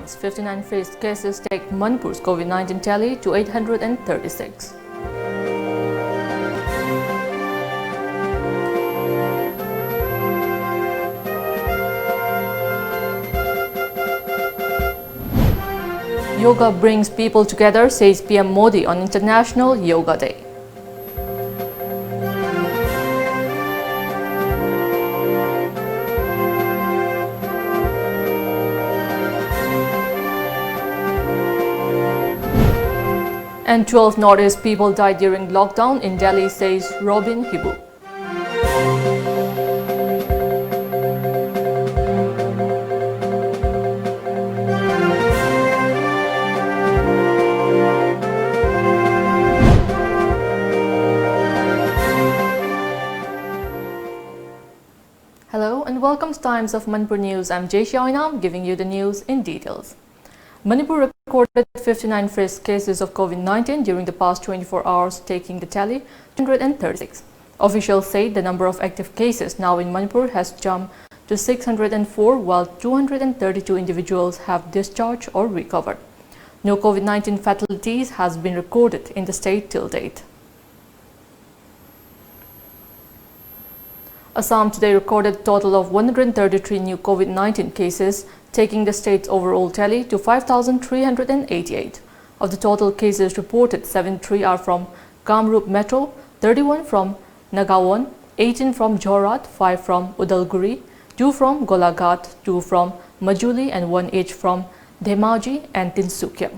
Times, 59 faced cases take Manipur's COVID-19 tally to 836. Yoga brings people together, says PM Modi on International Yoga Day. And 12 Northeast people died during lockdown in Delhi, says Robin Hibu. Hello and welcome to Times of Manipur News. I'm JESSIA OINAM giving you the news in details. Manipur recorded 59 fresh cases of COVID-19 during the past 24 hours, taking the tally to 136. Officials say the number of active cases now in Manipur has jumped to 604, while 232 individuals have discharged or recovered. No COVID-19 fatalities has been recorded in the state till date. Assam today recorded a total of 133 new COVID-19 cases, taking the state's overall tally to 5,388. Of the total cases reported, 73 are from Kamrup Metro, 31 from Nagaon, 18 from Jorhat, 5 from Udalguri, 2 from Golaghat, 2 from Majuli and 1 each from Dhemaji and Tinsukia.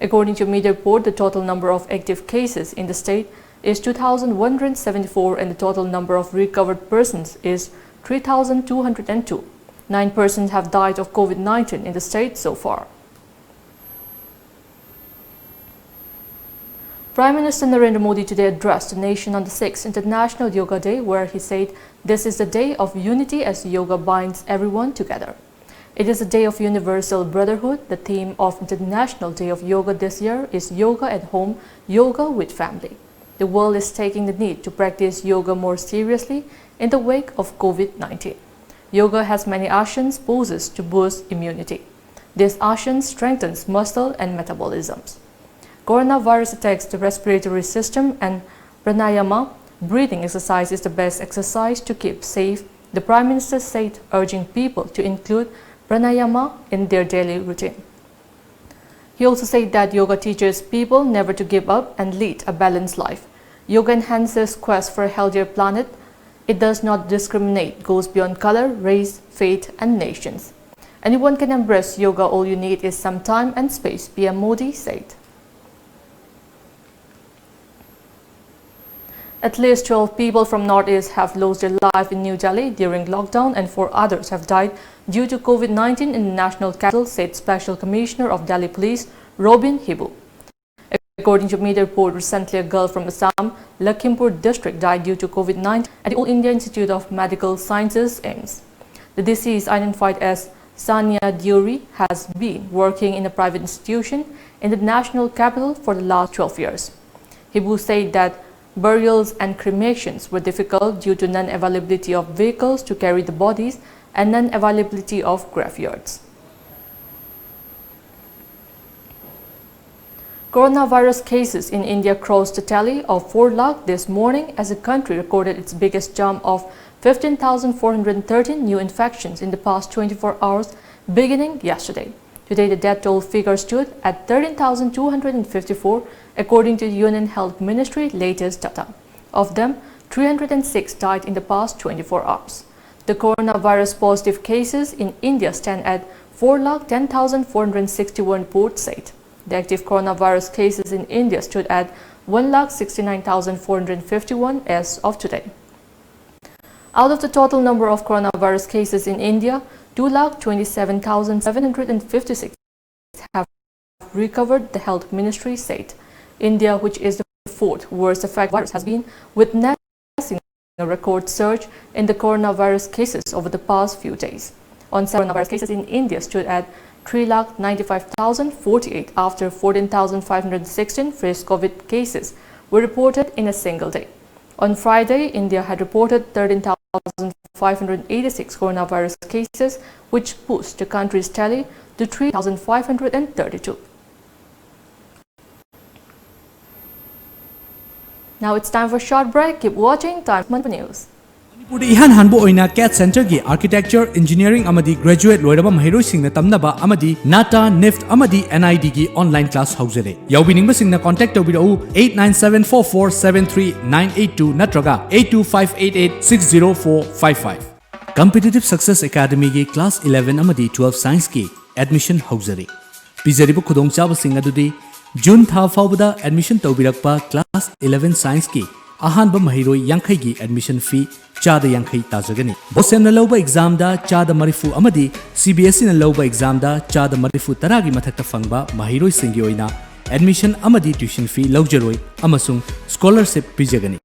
According to media report, the total number of active cases in the state is 2,174 and the total number of recovered persons is 3,202. 9 persons have died of COVID-19 in the state so far. Prime Minister Narendra Modi today addressed the nation on the 6th International Yoga Day, where he said, "This is the day of unity as yoga binds everyone together. It is a day of universal brotherhood. The theme of International Day of Yoga this year is Yoga at Home, Yoga with Family. The world is taking the need to practice yoga more seriously in the wake of COVID-19. Yoga has many asanas, poses to boost immunity. These asanas strengthens muscle and metabolisms. Coronavirus attacks the respiratory system and pranayama, breathing exercise, is the best exercise to keep safe," the Prime Minister said, urging people to include pranayama in their daily routine. He also said that yoga teaches people never to give up and lead a balanced life. Yoga enhances quest for a healthier planet. It does not discriminate, goes beyond color, race, faith, and nations. Anyone can embrace yoga. All you need is some time and space, PM Modi said. At least 12 people from Northeast have lost their life in New Delhi during lockdown and 4 others have died due to COVID-19 in the national capital, said Special Commissioner of Delhi Police Robin Hibu. According to media report, recently a girl from Assam, Lakhimpur district died due to COVID-19 at the All India Institute of Medical Sciences, AIIMS. The deceased, identified as Sania Deuri, has been working in a private institution in the national capital for the last 12 years. Hibu said that burials and cremations were difficult due to non-availability of vehicles to carry the bodies and non-availability of graveyards. Coronavirus cases in India crossed the tally of 4 lakh this morning as the country recorded its biggest jump of 15,413 new infections in the past 24 hours, beginning yesterday. Today, the death toll figure stood at 13,254, according to the Union Health Ministry latest data. Of them, 306 died in the past 24 hours. The coronavirus positive cases in India stand at 4,10,461, reports said. The active coronavirus cases in India stood at 1,69,451 as of today. Out of the total number of coronavirus cases in India, 2,27,756 have recovered, the Health Ministry said. India, which is the 4th worst affected virus, has been witnessing a record surge in the coronavirus cases over the past few days. On coronavirus cases in India stood at 3,95,048 after 14,516 fresh COVID cases were reported in a single day. On Friday, India had reported 13,586 coronavirus cases, which pushed the country's tally to 3,532. Now it's time for a short break. Keep watching Times Manipur News. Manipuri ihan hanbo oina CAT Center gi Architecture, Engineering amadi Graduate loiraba mahiroi singna tamnaba amadi NATA, NIFT amadi NID gi online class hauzare. Yaubiningba singna contact tawbirau 8974473982 natraga 82588604555. Competitive Success Academy gi Class 11 amadi 12 Science gi admission hauzare. Pizaribu khudongchaba singa dudi June tha faubada admission tawbirakpa Class 11 Science ki ahanba mahiroi yankhai gi admission fee chada yankhai tajagani. Bosem na lauba exam da chada marifu amadi CBSE na lauba exam da chada marifu taragi mathakta fangba mahiroi singi oina admission amadi tuition fee laujaroi amasung scholarship pijagani.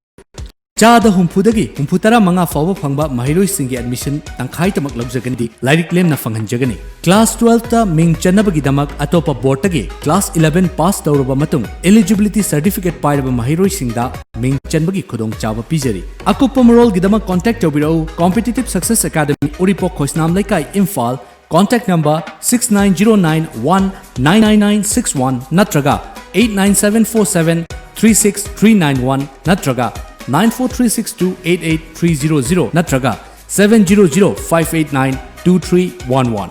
Chada humpudagi humputara manga fawba fangba mahiroi singi admission tangkhai tamak laujagani lairik lem na fanghanjagani. Class 12 ta ming chanabagi damak atopa board tagi Class 11 pass tawraba matung eligibility certificate pairaba mahiroi singda ming chanbagi khudong chaba pijari. Akupa marol gidamak contact tawbirau Competitive Success Academy Uripok Khoisnam Laikai Imphal contact number 6909199961 natraga 89747363991 natraga 9436288300 natraga 7005892311.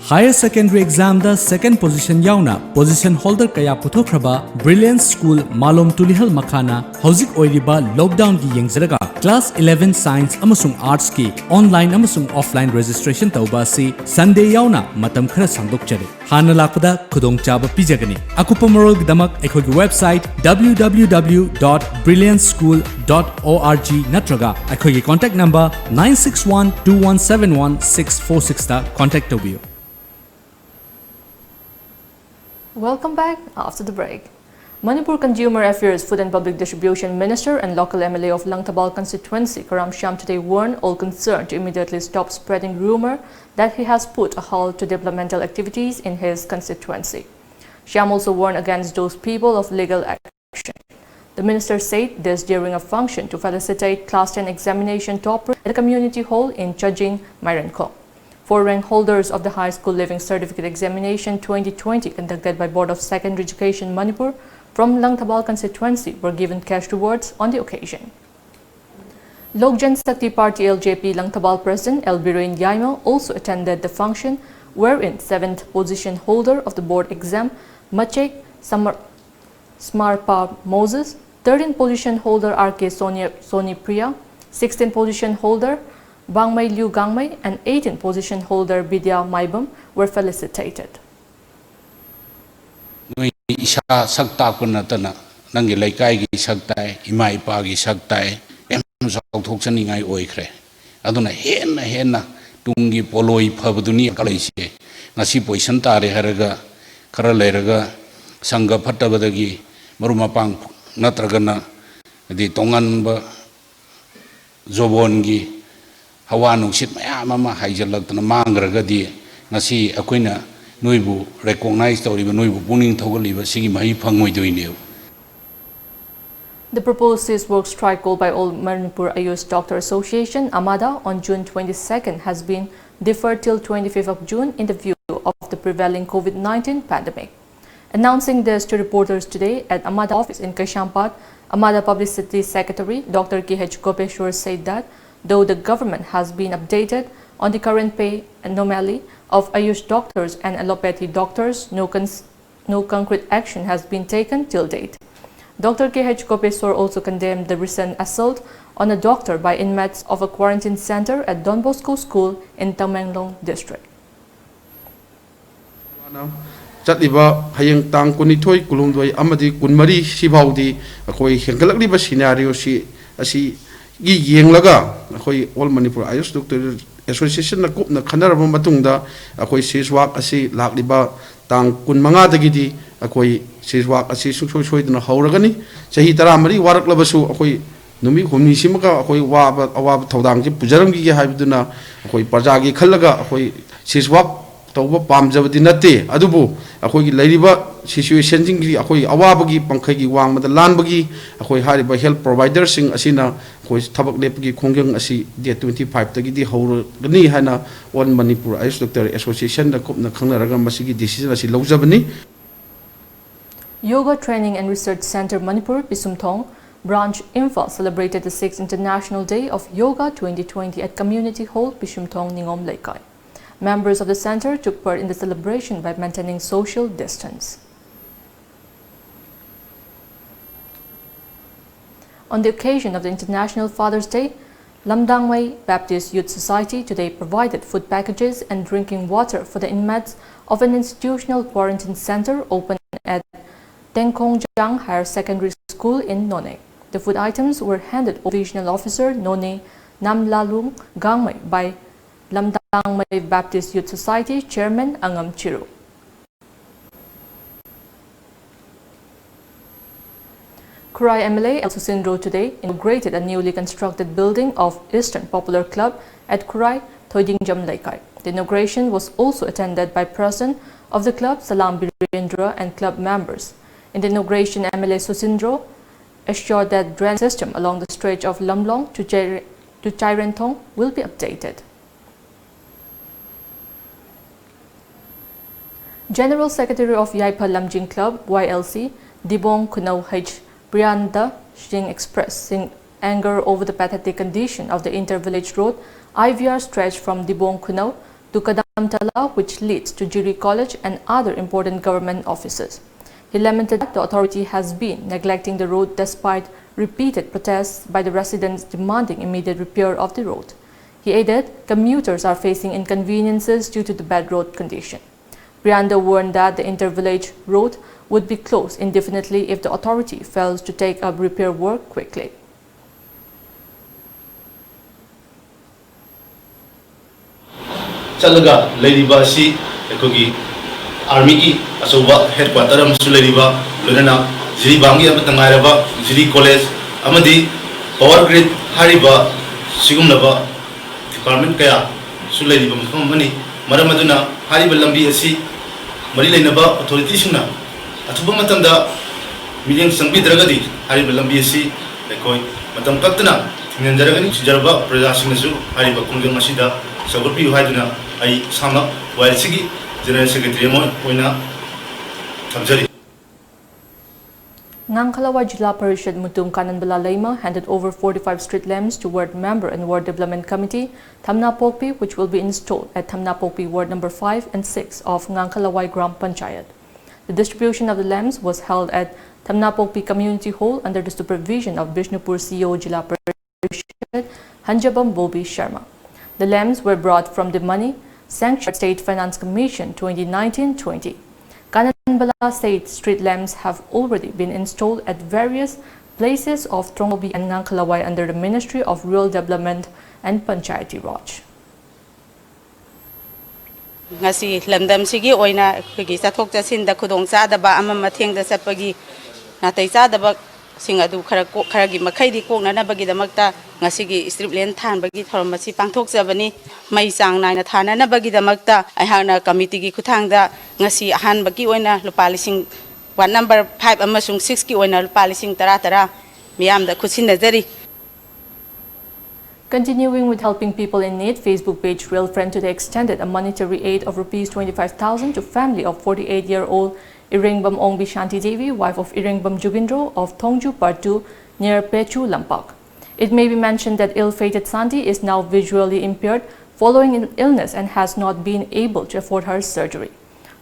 Higher Secondary Exam da second position yauna position holder kaya puthokraba Brilliance School Malom Tulihal Makhana Housik Oiriba lockdown gi yengzaraga Class 11 Science amasung Arts ki online amasung offline registration tauba si Sunday yauna matam khara sangdokchare. Hana lakpada khudong chaba pijagani. Akupa marol gidamak ekhogi website www.brillianceschool.org natraga ekhogi contact number 9612171646 ta contact tawbiyo. Welcome back after the break. Manipur Consumer Affairs, Food and Public Distribution Minister and local MLA of Langtabal constituency, Karam Shyam, today warned all concerned to immediately stop spreading rumor that he has put a halt to developmental activities in his constituency. Shyam also warned against those people of legal action. The minister said this during a function to felicitate Class 10 examination topper at a community hall in Chajing, Myrenko. 4 rank holders of the High School Living Certificate Examination 2020 conducted by Board of Secondary Education Manipur from Langtabal constituency were given cash rewards on the occasion. Lok Janshakti Party LJP Langtabal President L. Biroin Yaimo also attended the function wherein 7th position holder of the board exam Machek Smarpa Moses, 13th position holder RK Soni Priya, 16th position holder Bangmai Liu Gangmai and 18th position holder Bidya Maibam were felicitated. Isa sakta ko na tana nang ilaykay gi sagtay ima ipa gi sagtay em sakthok chani ngai oikre aduna henna tungi poloi phabduni kalaisi ngasi poison tare haraga khara leiraga sangha phattabadagi marumapang natragana di tongan ba zobon gi hawa nungsit mayam ama haijalakna mangraga di ngasi akoina noibu recognize tawriba noibu puning thogaliba sigi mahi phangoi doineu. The proposed cease work strike called by All Manipur Ayush Doctor Association Amada on June 22nd has been deferred till 25th of June in the view of the prevailing COVID-19 pandemic. Announcing this to reporters today at Amada office in Kaishampat, Amada Publicity Secretary Dr. K.H. Gopeshwar said that though the government has been updated on the current pay anomaly of Ayush doctors and allopathy doctors, no concrete action has been taken till date. Dr. K.H. Gopeshwar also condemned the recent assault on a doctor by inmates of a quarantine center at Don Bosco School in Tamenglong district. Chatiba hayang tang kunithoi kulumdoi amadi kunmari sibaudi akoi hengalakliba scenario si asi gi yenglaga akoi All Manipur Ayush Doctor Association na kup na khanaraba matungda akoi siswak asi lakliba tang kunmanga dagidi akoi siswak asi suksoi dana hauragani sahi taramari waraklabasu akoi numi humni simaka akoi awab thodang ji pujaram gi haibduna akoi parja gi khallaga akoi siswak tauba pamjabadi natte adubu akoi lairiba situation jing akoi awabagi pangkhai gi wangmada lanbagi akoi hariba health provider sing asina akoi thabak lepgi khongjang asi day 25 tagi di hawrani hana on Manipur Ayush Doctor Association da kopna khangnaraga masigi decision asi lawjabani. Yoga Training and Research Center Manipur Pisumthong Branch Imphal celebrated the 6th International Day of Yoga 2020 at Community Hall Pisumthong Ningom Laikai. Members of the center took part in the celebration by maintaining social distance. On the occasion of the International Father's Day, Lamjingbatomtv Baptist Youth Society today provided food packages and drinking water for the inmates of an institutional quarantine center open at Tengkongjang Higher Secondary School in Nonne. The food items were handed over Divisional Officer Nonne Namlalung Gangmai by Lamjingbatomtv Baptist Youth Society Chairman Angam Chiru. Kurai MLA El Susindro today inaugurated a newly constructed building of Eastern Popular Club at Kurai, Thoidingjam Laikai. The inauguration was also attended by President of the club Salam Birendra and club members. In the inauguration, MLA Susindro assured that drainage system along the stretch of Lamlong to Chairentong will be updated. General Secretary of Yaipa Lamjing Club YLC Dibong Kunau H. Brianda Singh expressed anger over the pathetic condition of the inter-village road IVR stretch from Dibong Kunau to Kadamtala, which leads to Jiri College and other important government offices. He lamented that the authority has been neglecting the road despite repeated protests by the residents demanding immediate repair of the road. He added commuters are facing inconveniences due to the bad road condition. Brianda warned that the inter-village road would be closed indefinitely if the authority fails to take up repair work quickly. Chalaga Ladiba si Ekogi Army ki Asoba headquarter Amsu Ladiba Lunana Ziri Bangi Amatangaraba Ziri College Amadi Power Grid Hariba Sigumlaba Department Kaya Suladiba Mani Maramaduna Hariba Lambi asi Marilenaba authorities na Atuba Matanda Million Sambi Dragadi Hariba Lambi asi Ekoi Matam Katana Tinandaragani Jarba Prasinasu Hariba Kunga Masida Sagopi Haduna I Sama Waisigi General Secretary Moina Tamjari. Ngangkalawa Jila Parishad Mutum Kananbala Lema handed over 45 street lamps to Ward Member and Ward Development Committee Thamnapokpi, which will be installed at Thamnapokpi Ward number 5 and 6 of Ngangkalawai Gram Panchayat. The distribution of the lamps was held at Thamnapokpi Community Hall under the supervision of Bishnupur CEO Jila Parishad Hanjabam Bobi Sharma. The lamps were brought from the money sanctioned State Finance Commission 2019-20. Kananbala State street lamps have already been installed at various places of Trongobi and Ngangkalawai under the Ministry of Rural Development and Panchayati Raj. Ngasi lamdam sigi oina khigi chathok chasin da khudong cha da ba ama matheng da sapagi na tai cha da ba sing adu kharagi makhai di kokna na bagi da makta ngasi gi strip len than bagi thoram masi pangthok jabani mai chang nai na thana na bagi da makta ai hana committee gi khuthang da ngasi ahan bagi oina lupa lising one number 5 amasung 6 ki oina lupa lising tara miyam da khutsin najari. Continuing with helping people in need, Facebook page Real Friend today extended a monetary aid of Rs 25,000 to family of 48-year-old Iringbam Ongbi Shanti Devi, wife of Iringbam Jugindro of Thongju Partu near Pechu, Lampak. It may be mentioned that ill-fated Santi is now visually impaired following an illness and has not been able to afford her surgery.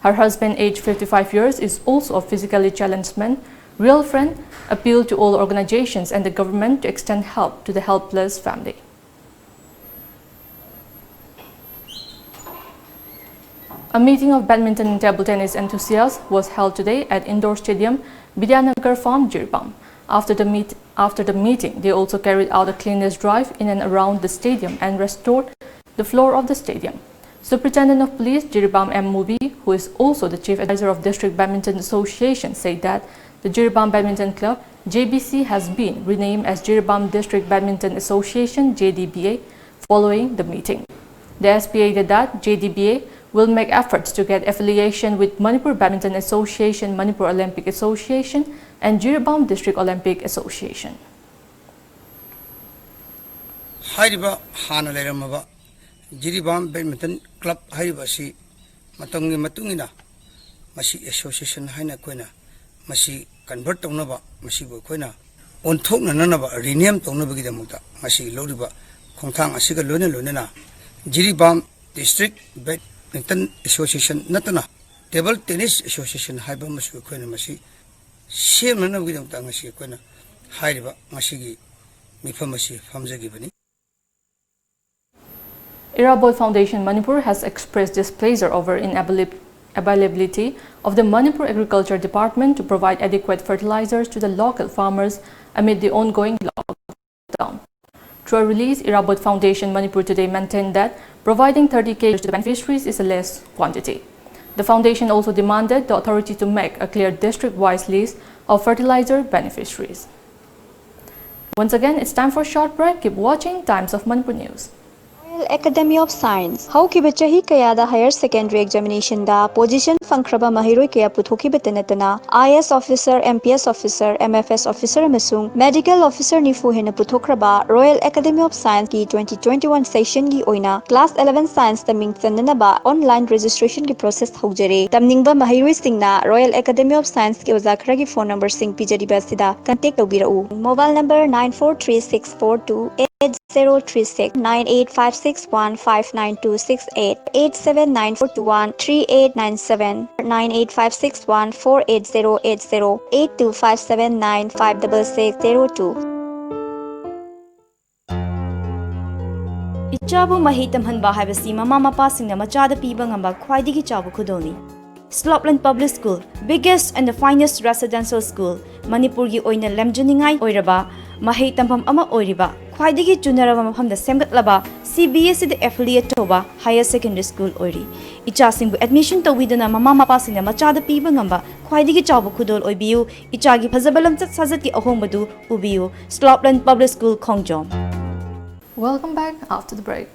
Her husband, aged 55 years, is also a physically challenged man. Real Friend appealed to all organizations and the government to extend help to the helpless family. A meeting of badminton and table tennis enthusiasts was held today at Indoor Stadium, Bidyanagar Farm, Jiribam. After the meeting, they also carried out a cleanliness drive in and around the stadium and restored the floor of the stadium. Superintendent of Police Jiribam M. Mubi, who is also the Chief Advisor of District Badminton Association, said that the Jiribam Badminton Club JBC has been renamed as Jiribam District Badminton Association JDBA following the meeting. The SP added that JDBA will make efforts to get affiliation with Manipur Badminton Association, Manipur Olympic Association, and Jiribam District Olympic Association. Hariba Hana Leramaba Jiribam Badminton Club Haribasi Matongi Matungina Masi Association Haina Quena Masi convert Tonaba Masibo Quena on Tona Nanaba rename Tonabagi Muta Masi Lodiba Kontang Asiga Luna Lunana Jiribam District Badminton Association Natana Table Tennis Association Haiba Masu Quena Masi Same Nanabidam Tangasi Quena Hariba Masigi Mifamasi Famzagibani. Irabod Foundation Manipur has expressed displeasure over inavailability of the Manipur Agriculture Department to provide adequate fertilizers to the local farmers amid the ongoing lockdown. Through a release, Irabod Foundation Manipur today maintained that providing 30 kg to the beneficiaries is a less quantity. The foundation also demanded the authority to make a clear district-wise list of fertilizer beneficiaries. Once again, it's time for a short break. Keep watching Times of Manipur News. Academy of Science. How kibachahi kayada higher secondary examination da position fangkraba mahiroi kaya puthoki betenatana IS officer, MPS officer, MFS officer amasung medical officer nifu hena puthokraba Royal Academy of Science ki 2021 session gi oina class 11 science taming chananaba online registration ki process hogjare tamningba mahiroi singna Royal Academy of Science ki oza khara ki phone number sing pijari basida contact tobirau mobile number 9436428036 9856159268 879413897 98561488080 82579566602 Ichabu mahi tamhanba haibasi mama mapa singna machada piba ngamba khwaidigi chabu khudoni Slopland Public School, biggest and the finest residential school, Manipur gi oina lamjaningai oiraba, mahi tampham ama oiriba, khwaidigi junaraba mafamda semgatlaba, CBSE the affiliate toba higher secondary school oiri. Icha singbu admission tawidana mama mapa singna machada piba ngamba, khwaidigi chabu khudol oibiu, icha gi phazabalam chat sajati ahombadu ubiu, Slopland Public School Khongjom. Welcome back after the break.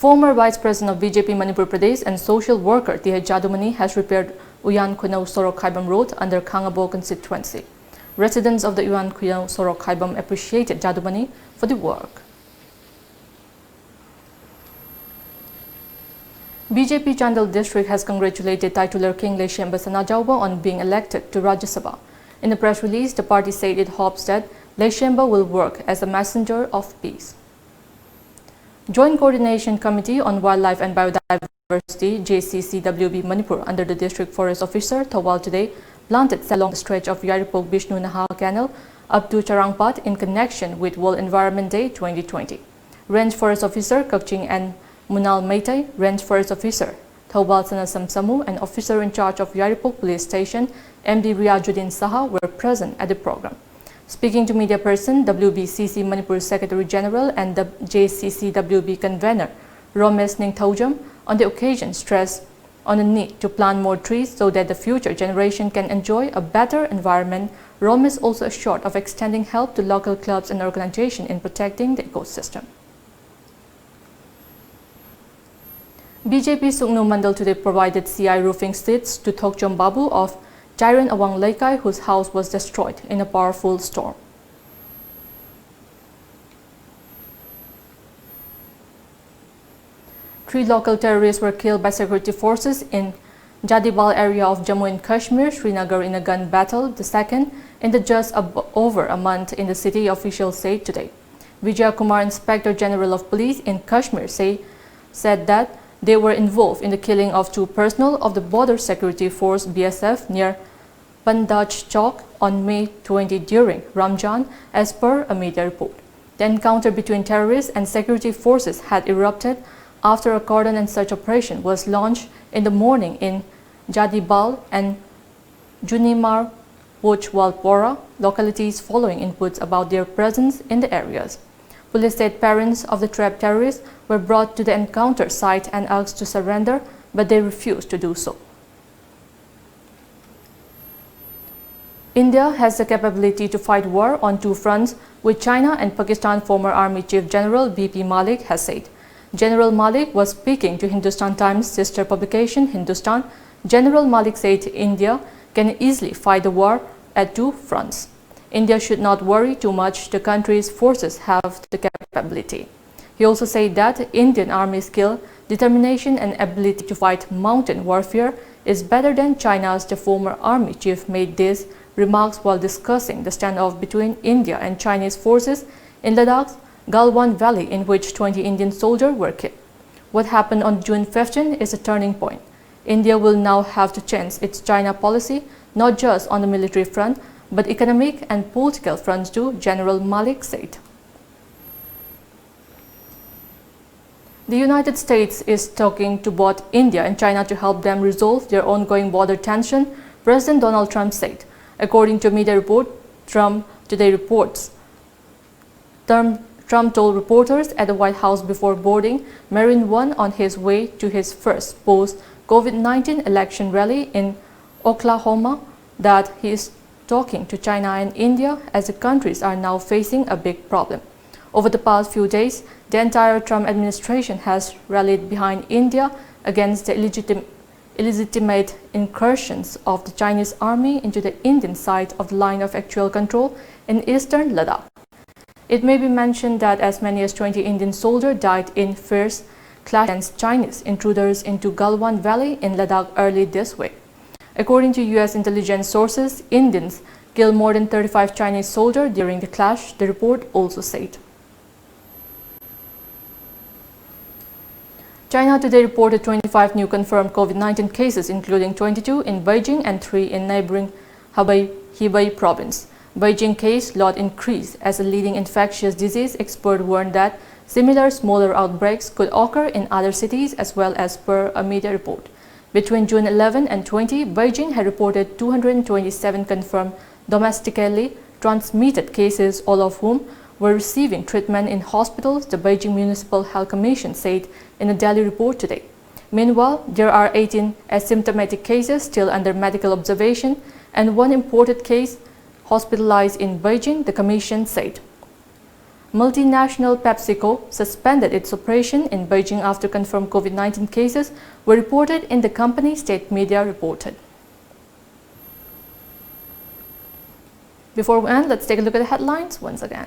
Former Vice President of BJP Manipur Pradesh and social worker T.H. Jadumani has repaired Uyan Khunau Sorok Khaibam Road under Khangabo constituency. Residents of the Uyan Khunau Sorok Khaibam appreciated Jadumani for the work. BJP Chandal district has congratulated titular King Leshemba Sanajauba on being elected to Rajya Sabha. In a press release, the party said it hopes that Leshemba will work as a messenger of peace. Joint Coordination Committee on Wildlife and Biodiversity JCCWB Manipur under the District Forest Officer Thawal today planted along the stretch of Yaripok Bishnu Nahar Canal up to Charangpat in connection with World Environment Day 2020. Range Forest Officer Kakching and Munal Meitai, Range Forest Officer Thawal Sanasam Samu and Officer in charge of Yaripok Police Station MD Riajuddin Saha were present at the program. Speaking to media person, WBCC Manipur Secretary General and the JCCWB convener Romesh Ningthaujam on the occasion stressed on the need to plant more trees so that the future generation can enjoy a better environment. Romesh also assured of extending help to local clubs and organizations in protecting the ecosystem. BJP Suknu Mandal today provided CI roofing seats to Thokchom Babu of Jairan Awang Laikai, whose house was destroyed in a powerful storm. Three local terrorists were killed by security forces in Jadibal area of Jammu and Kashmir, Srinagar in a gun battle, the second in the just over a month in the city, officials said today. Vijay Kumar, Inspector General of Police in Kashmir, said that they were involved in the killing of two personnel of the Border Security Force BSF near Bandaj Chowk on May 20 during Ramjan, as per a media report. The encounter between terrorists and security forces had erupted after a cordon and search operation was launched in the morning in Jadibal and Junimar Pochwalpora localities following inputs about their presence in the areas. Police said parents of the trapped terrorists were brought to the encounter site and asked to surrender, but they refused to do so. India has the capability to fight war on two fronts with China and Pakistan, former Army Chief General BP Malik has said. General Malik was speaking to Hindustan Times' sister publication Hindustan. General Malik said India can easily fight the war at two fronts. India should not worry too much. The country's forces have the capability. He also said that Indian Army's skill, determination and ability to fight mountain warfare is better than China's. The former army chief made these remarks while discussing the standoff between India and Chinese forces in Ladakh's Galwan Valley, in which 20 Indian soldiers were killed. What happened on June 15 is a turning point. India will now have to change its China policy, not just on the military front, but economic and political fronts too, General Malik said. The United States is talking to both India and China to help them resolve their ongoing border tension, President Donald Trump said. According to a media report, Trump told reporters at the White House before boarding Marine One on his way to his first post-COVID-19 election rally in Oklahoma that he is talking to China and India as the countries are now facing a big problem. Over the past few days, the entire Trump administration has rallied behind India against the illegitimate incursions of the Chinese army into the Indian side of the line of actual control in eastern Ladakh. It may be mentioned that as many as 20 Indian soldiers died in fierce clash against Chinese intruders into Galwan Valley in Ladakh early this week. According to U.S. intelligence sources, Indians killed more than 35 Chinese soldiers during the clash, the report also said. China today reported 25 new confirmed COVID-19 cases, including 22 in Beijing and 3 in neighboring Hebei province. Beijing case load increased as a leading infectious disease expert warned that similar smaller outbreaks could occur in other cities as well, as per a media report. Between June 11 and 20, Beijing had reported 227 confirmed domestically transmitted cases, all of whom were receiving treatment in hospitals, the Beijing Municipal Health Commission said in a daily report today. Meanwhile, there are 18 asymptomatic cases still under medical observation and 1 imported case hospitalized in Beijing, the commission said. Multinational PepsiCo suspended its operation in Beijing after confirmed COVID-19 cases were reported in the company, state media reported. Before we end, let's take a look at the headlines once again.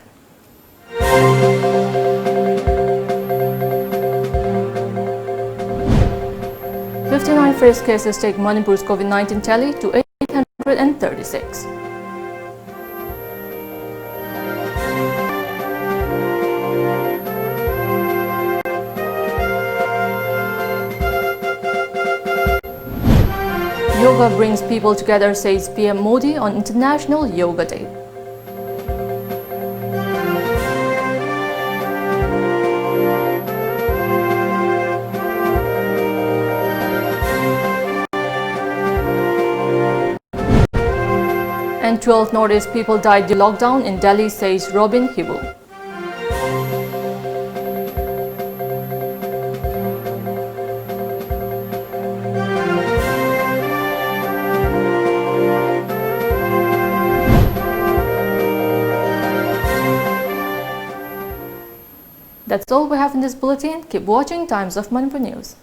59 fresh cases take Manipur's COVID-19 tally to 836. Yoga brings people together, says PM Modi on International Yoga Day. And 12 Northeast people died due to lockdown in Delhi, says Robin Hibu. That's all we have in this bulletin. Keep watching Times of Manipur News.